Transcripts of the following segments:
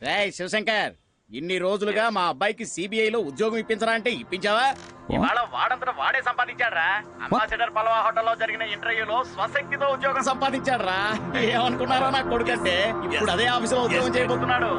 రేయ్ శివశంకర్, ఇన్ని రోజులుగా మా అబ్బాయికి సిబిఐలో ఉద్యోగం ఇప్పించరా అంటే ఇప్పించావా? ఇవాళ వాడంతట వాడే సంపాదించాడ్రా. అంబాసిడర్ పల్వా హోటల్లో జరిగిన ఇంటర్వ్యూలో స్వశక్తితో ఉద్యోగం సంపాదించాడ్రా. ఏమనుకున్నారో నా కొడుకంటే ఇప్పుడు అదే ఆఫీసులో ఉద్యోగం చేయబోతున్నాడు.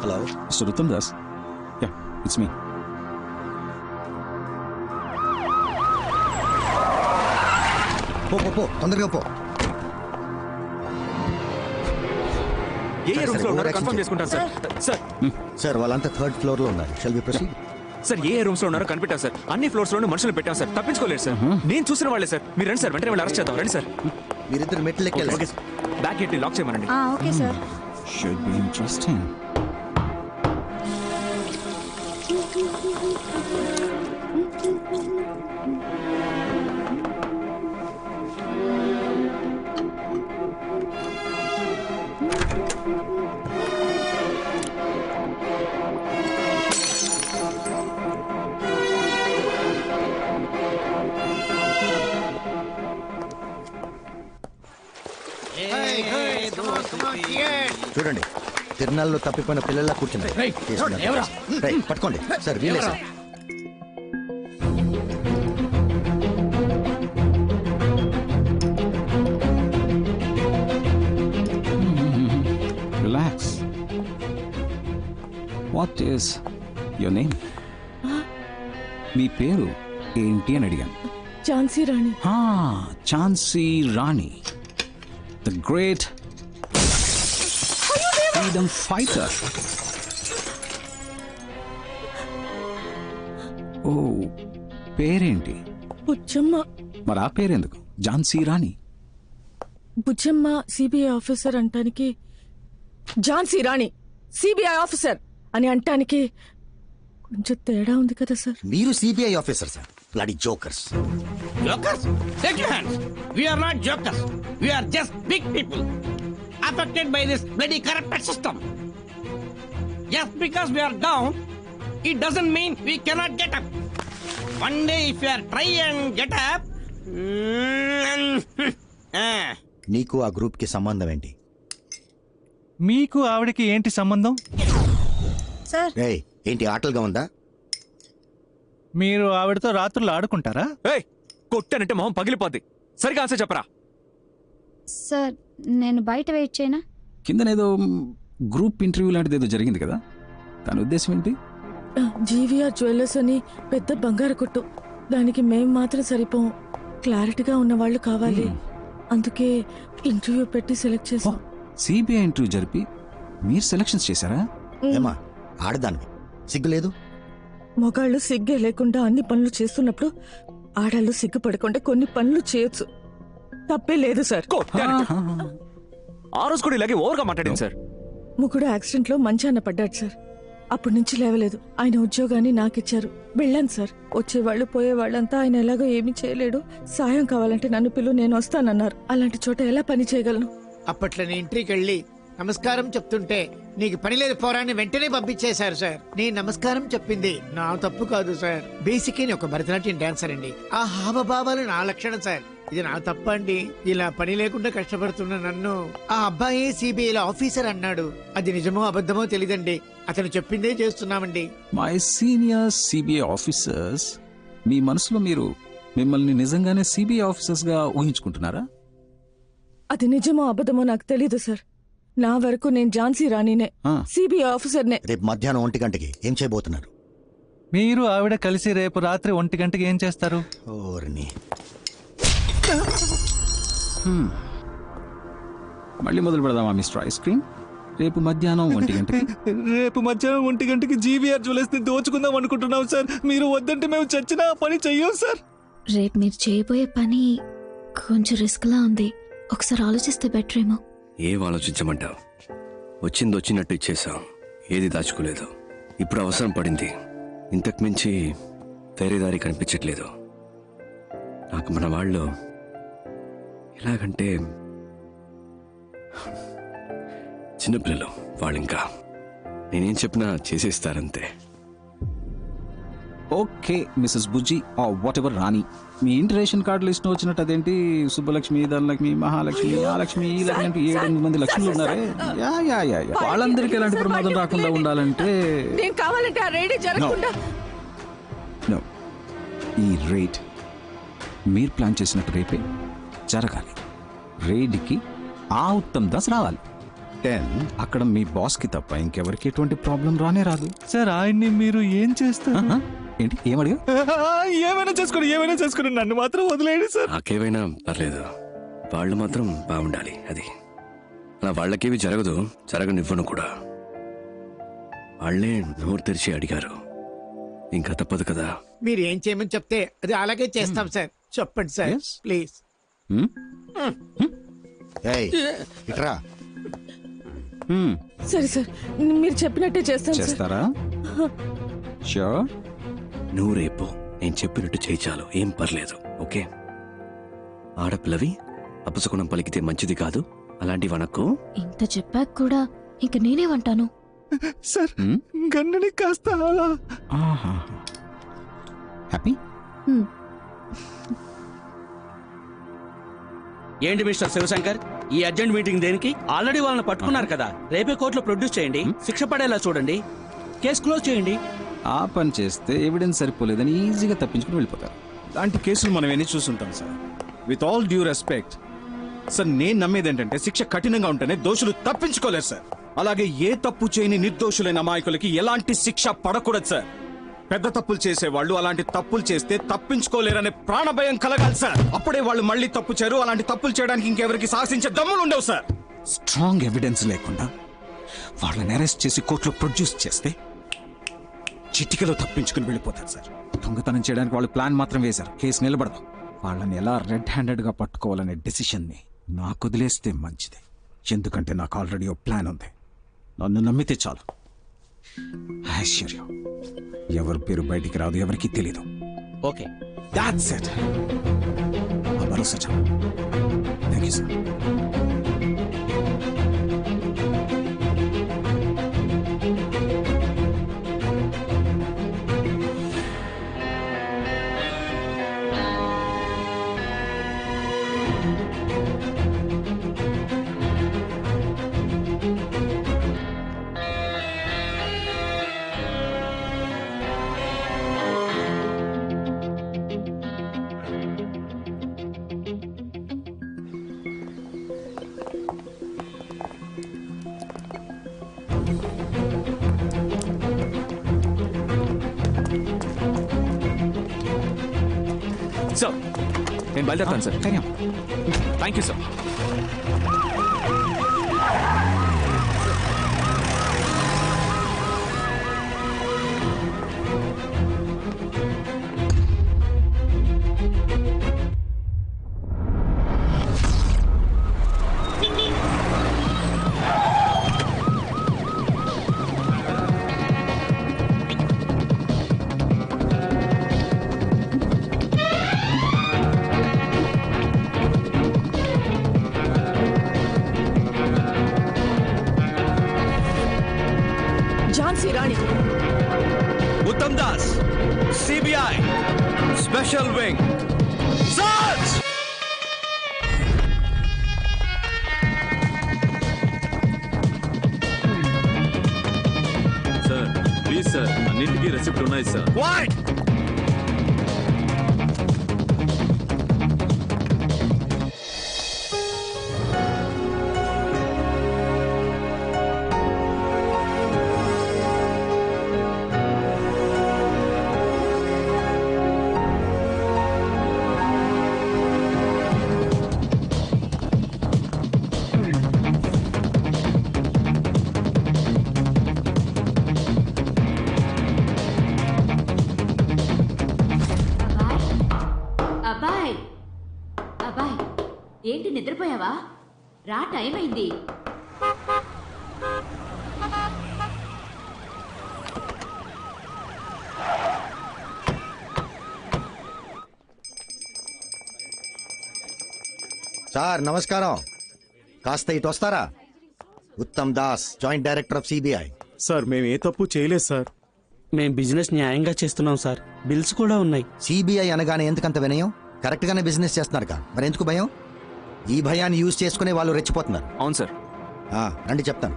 Hello, mister Uttam Das. It's me. పో తొందరగా పో. ఏ రూమ్స్ లో ఉన్నారో కన్ఫర్మ్ చేసుకుంటాను సార్. సార్ వాళ్ళంతా థర్డ్ ఫ్లోర్ లో ఉన్నారు. Shall we proceed? సార్ ఏ రూమ్స్ లో ఉన్నారో కనిపెట్టాం సార్. అన్ని ఫ్లోర్స్ లోనూ మనుషులు పెట్టాం సార్. తప్పించుకోలేదు సార్. నేను చూసిన వాళ్ళే సార్. మీరు రండి సార్, వెంటనే వాళ్ళు అరెస్ట్ చేద్దాం. రండి సార్. మీరిద్దరు మెట్లు ఎక్కాలి. బ్యాక్ గేట్ ని లాక్ చేయమనండి. Okay sir. Should be interesting. చూడండి, తిరునాళ్ళలో తప్పిపోయిన పిల్లల్లా కూర్చున్నారు. పట్టుకోండి సార్, వీలే sir. Relax. What is your name? మీ పేరు ఏంటి అని అడిగాను. Jhansi Rani. Jhansi Rani, the great freedom fighter. Oh, పేరేంటి? బుజ్జమ్మ. మరి ఆ పేరెందుకు ఝాన్సీ రాణి? బుజ్జమ్మ సిబిఐ ఆఫీసర్ అంటానికి, ఝాన్సీ రాణి సిబిఐ ఆఫీసర్ అని అంటానికి కొంచెం తేడా ఉంది కదా సార్. మీరు CBI officer sir. Bloody jokers. Jokers? Take your hands. We are not jokers. We are just big people affected by this bloody corrupted system. Just because we are down, it doesn't mean we cannot get up. One day if you are try and get up, నీకు ఆ group కి సంబంధం ఏంటి? మీకు ఆవిడకి ఏంటి సంబంధం? Sir, ఏయ్, ఏంటి ఆటలుగా ఉందా? మీరు ఆవిడతో రాత్రులు ఆడుకుంటారా? ఏయ్, కొట్టానంటే మొహం పగిలిపోద్ది. సరిగా ఆన్సర్ చెప్పరా. సార్ నేను బయట వెయిట్ చేయనా? కిందనేదో గ్రూప్ ఇంటర్వ్యూ లాంటిది ఏదో జరిగింది కదా, దాని ఉద్దేశం ఏంటి? జీవీఆర్ జ్యువెలర్స్ అని పెద్ద బంగారు కొట్టు, దానికి మేం మాత్రం సరిపోం. క్లారిటీగా ఉన్న వాళ్ళు కావాలి. అందుకే ఇంటర్వ్యూ పెట్టి సెలెక్ట్ చేసాం. సిబిఐ ఇంటర్వ్యూ జరిపి మీరు సెలక్షన్స్ చేశారా? ఏమా ఆడదాన్ని సిగ్గులేదు? మొగాళ్ళు సిగ్గే లేకుండా అన్ని పనులు చేస్తున్నప్పుడు ఆడాళ్ళు సిగ్గుపడకుండా కొన్ని పనులు చేయొచ్చు. తప్పే లేదు సార్. ఆ రోజు కూడా ఇలాగే ఓవర్గా మాట్లాడింది సార్. ముగ్గుడు యాక్సిడెంట్ లో మంచాన పడ్డాడు సార్. అప్పటి నుంచి లేవలేదు. ఆయన ఉద్యోగాన్ని నాకిచ్చారు. వెళ్ళాను సార్. వచ్చేవాళ్ళు పోయేవాళ్ళంతా ఆయన ఎలాగో ఏమీ చేయలేడు, సాయం కావాలంటే నన్ను పిలు, నేను వస్తానన్నారు. అలాంటి చోట ఎలా పని చేయగలను? అప్పట్లో నేను ఇంట్రీకి వెళ్ళి నమస్కారం చెప్తుంటే నీకు పని లేదు పోరాన్ని వెంటనే పంపించేశారు సార్. నేను నమస్కారం చెప్పింది నా తప్పు కాదు సార్. బేసిక్ గా ఒక భరతనాట్యం డాన్సర్ అండి. ఆ హావభావాలు నా లక్షణం సార్. ఇది నా తప్ప అండి. ఇలా పని లేకుండా కష్టపడుతున్న నన్ను ఆ అబ్బాయి సిబిఐలో ఆఫీసర్ అన్నాడు. అది నిజమో అబద్ధమో తెలీదండి. అతను చెప్పిందే చేస్తున్నామండి. మై సీనియర్ సిబిఐ ఆఫీసర్స్, మీ మనసులో మీరు మిమ్మల్ని నిజంగానే సిబిఐ ఆఫీసర్స్ గా ఊహించుకుంటున్నారా? అది నిజమో అబద్ధమో నాకు తెలీదు సార్. నా వరకు నేను ఝాన్సీ రాణినే, సిబిఐ ఆఫీసర్నే. రేపు మధ్యాహ్నం 1 గంటకి ఏం చేయబోతున్నారు? మీరు ఆవిడ కలిసి రేపు రాత్రి 1 గంటకి ఏం చేస్తారు? ఓర్ని, మళ్ళీ మొదలు పెడదామా మిస్టర్ ఐస్ క్రీమ్? రేపు మధ్యాహ్నం 1 గంటకి. రేపు మధ్యాహ్నం 1 గంటకి జీవీఆర్ జ్యువెలర్స్ ని దోచుకుందాం అనుకుంటున్నాం సార్. మీరు వద్దంటే మేము చచ్చినా పని చెయ్యం సార్. రేపు మీరు చేయబోయే పని కొంచెం రిస్క్ లా ఉంది. ఒకసారి ఆలోచిస్తే బెటర్ ఏమో. ఏం ఆలోచించమంటావు? వచ్చింది వచ్చినట్టు ఇచ్చేసాం, ఏది దాచుకోలేదు. ఇప్పుడు అవసరం పడింది. ఇంతకు మించి వేరే దారి కనిపించట్లేదు నాకు. మన వాళ్ళు ఎలాగంటే చిన్నపిల్లలు, వాళ్ళు ఇంకా నేనేం చెప్పినా చేసేస్తారంతే. Okay missus Bujji whatever Rani, మీ ఇంటి రేషన్ కార్డు లిస్ట్ వచ్చినట్టు అదేంటి సుబ్బలక్ష్మి, ధనలక్ష్మి, మహాలక్ష్మి, ఆ లక్ష్మి, ఈ లక్ష్మి అంటే 7-8 మంది లక్ష్ములు ఉన్నారే. యా వాళ్ళందరికీ ఎలాంటి ప్రమాదం రాకుండా ఉండాలంటే నేను కావాలంటే ఆ రేడి జరగకుండా No. ఈ రేట్ మీరు ప్లాన్ చేసినట్టు రేపే జరగాలి. రేడ్కి ఆ ఉత్తమ్ దాస్ రావాలి. 10 అక్కడ మీ బాస్కి తప్ప ఇంకెవరికి ఎటువంటి ప్రాబ్లం రానే రాదు. సార్ ఆయన్ని మీరు ఏం చేస్తారు? ఏంటి ఏమడిగా? ఏమైనా చేసుకోండి నన్ను మాత్రం వదిలేయండి సార్. నాకేమైనా పర్లేదు, వాళ్ళు మాత్రం బాగుండాలి. అది అలా వాళ్ళకేవి జరగనివ్వను కూడా. వాళ్ళే నోరు తెరిచి అడిగారు, ఇంకా తప్పదు కదా. మీరు ఏం చేయమని చెప్తే అది అలాగే చేస్తాం సార్. చెప్పండి సార్ ప్లీజ్. ఏయ్, ఇట్రా. సరే సార్, మీరు చెప్పినట్టే చేస్తాను సార్. చేస్తారా? షూర్. నువ్వు రేపు నేను చెప్పినట్టు చేయి చాలు, ఏం పర్లేదు. ఓకే? ఆడపిల్లవి అపశకునం పలికితే మంచిది కాదు, అలాంటివి అనకు. ఇంత చెప్పాక కూడా ఇంక నేనేమంటాను? సార్ గన్నని కాస్త అలా. హ్యాపీ? ఏంటి మిస్టర్ శివశంకర్, ఈ అర్జెంట్ మీటింగ్ దేనికి? ఆల్రెడీ వాళ్ళని పట్టుకున్నారు కదా, రేపే కోర్టులో ప్రొడ్యూస్ చేయండి, శిక్ష పడేలా చూడండి, కేసు క్లోజ్ చేయండి. ఆ పని చేస్తే ఎవిడెన్స్ సరిపోలేదని ఈజీగా తప్పించుకుని వెళ్ళిపోతారు. ఇలాంటి కేసులు మనం ఎన్ని చూస్తుంటాం sir. With all due respect sir, నేను నమ్మేది ఏంటంటే శిక్ష కఠినంగా ఉంటేనే దోషులు తప్పించుకోలేరు సార్. అలాగే ఏ తప్పు చేయని నిర్దోషులైన అమాయకులకి ఎలాంటి శిక్ష పడకూడదు సార్. పెద్ద తప్పులు చేసేవాళ్ళు అలాంటి తప్పులు చేస్తే తప్పించుకోలేరనే ప్రాణభయం కలగాలి సార్. అప్పుడే వాళ్ళు మళ్ళీ తప్పు చేయరు. అలాంటి తప్పులు చేయడానికి ఇంకెవరికి సాహసించే దమ్ములు ఉండవు సార్. స్ట్రాంగ్ ఎవిడెన్స్ లేకుండా వాళ్ళని అరెస్ట్ చేసి కోర్టులో ప్రొడ్యూస్ చేస్తే చిటికలో తప్పించుకుని వెళ్ళిపోతారు సార్. దొంగతనం చేయడానికి వాళ్ళు ప్లాన్ మాత్రం వేశారు, కేసు నిలబడదు. వాళ్ళని ఎలా రెడ్ హ్యాండెడ్ గా పట్టుకోవాలనే డెసిషన్ ని నాకు వదిలేస్తే మంచిది. ఎందుకంటే నాకు ఆల్రెడీ ఓ ప్లాన్ ఉంది. నన్ను నమ్మితే చాలు. ఐశ్వర్యం ఎవరి పేరు బయటికి రాదు, ఎవరికి తెలీదు. Okay, that's it. ఆ భరోసా చాలు. Thank you sir. సార్ నేను బయలుదేరుతాను sir. Thank you sir. Jhansi Rani, Uttam Das, CBI special wing. Sir please sir, అన్నింటికీ రెసిప్ట్ ఉన్నాయి సార్. అబ్బాయ్ అబ్బాయ్, ఏంటి నిద్రపోయావా? రా, టైం అయింది. సార్ నమస్కారం. కాస్త ఇటు వస్తారా? Uttam Das, joint director of CBI. Sir మేము ఏ తప్పు చేయలేదు సార్. మేము బిజినెస్ న్యాయంగా చేస్తున్నాం సార్. బిల్స్ కూడా ఉన్నాయి. సిబిఐ అనగానే ఎందుకంత వినయం? కరెక్ట్ గానే బిజినెస్ చేస్తున్నారుగా, మరి ఎందుకు భయం? ఈ భయాన్ని యూజ్ చేసుకునే వాళ్ళు రెచ్చిపోతున్నారు. అవును సార్. రండి చెప్తాను.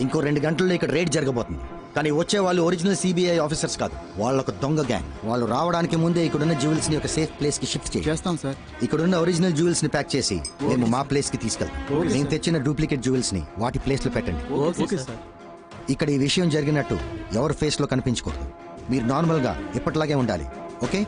ఇంకో 2 గంటల్లో ఇక్కడ రేడ్ జరగబోతుంది. కానీ వచ్చే వాళ్ళు ఒరిజినల్ సిబిఐ ఆఫీసర్స్ కాదు, వాళ్ళొక దొంగ గ్యాంగ్. వాళ్ళు రావడానికి ముందే ఇక్కడున్న జ్యువెల్స్ ని ఒక సేఫ్ ప్లేస్ కి షిఫ్ట్ చేస్తాం సార్. ఇక్కడున్న ఒరిజినల్ జ్యువెల్స్ ని ప్యాక్ చేసి మేము మా ప్లేస్ కి తీసుకెళ్తాం. నేను తెచ్చిన డూప్లికేట్ జ్యువెల్స్ ని వాటి ప్లేస్ లో పెట్టండి. ఇక్కడ ఈ విషయం జరిగినట్టు ఎవరి ఫేస్ లో కనిపించకూడదు. మీరు నార్మల్ గా ఇప్పటిలాగే ఉండాలి. ఓకే?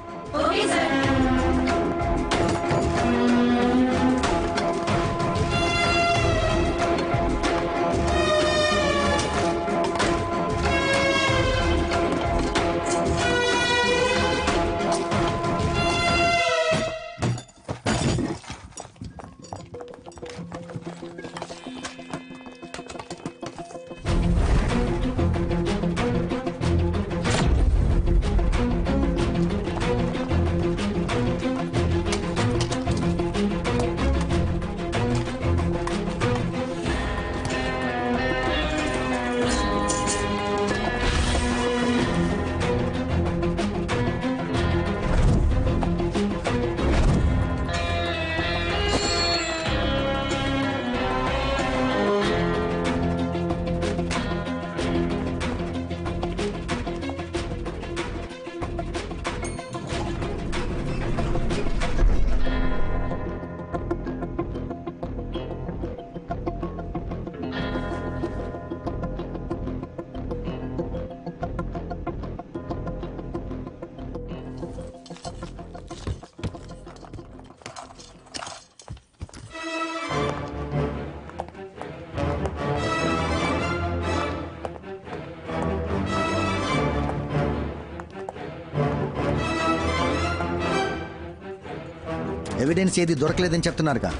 ఎవిడెన్స్ ఏది దొరకలేదని చెప్తున్నారుగా.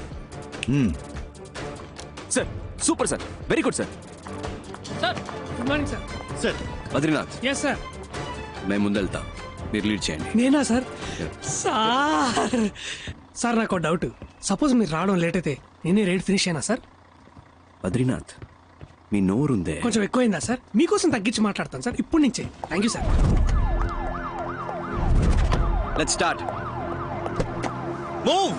Sir super sir, very good sir. Sir good morning sir. Sir Badrinath, yes sir. మేము ముందెళ్తా, మీరు లీడ్ చేయండి. నేనా సార్? సార్ నాకు డౌట్. సపోజ్ మీరు రావడం లేట్ అయితే నేనే రేట్ ఫినిష్ అయినా సార్? బద్రీనాథ్, మీ నోరుందే కొంచెం ఎక్కువైందా సార్? మీకోసం తగ్గించి మాట్లాడతాను సార్ ఇప్పటి నుంచే. Thank you sir. Let's start. Move.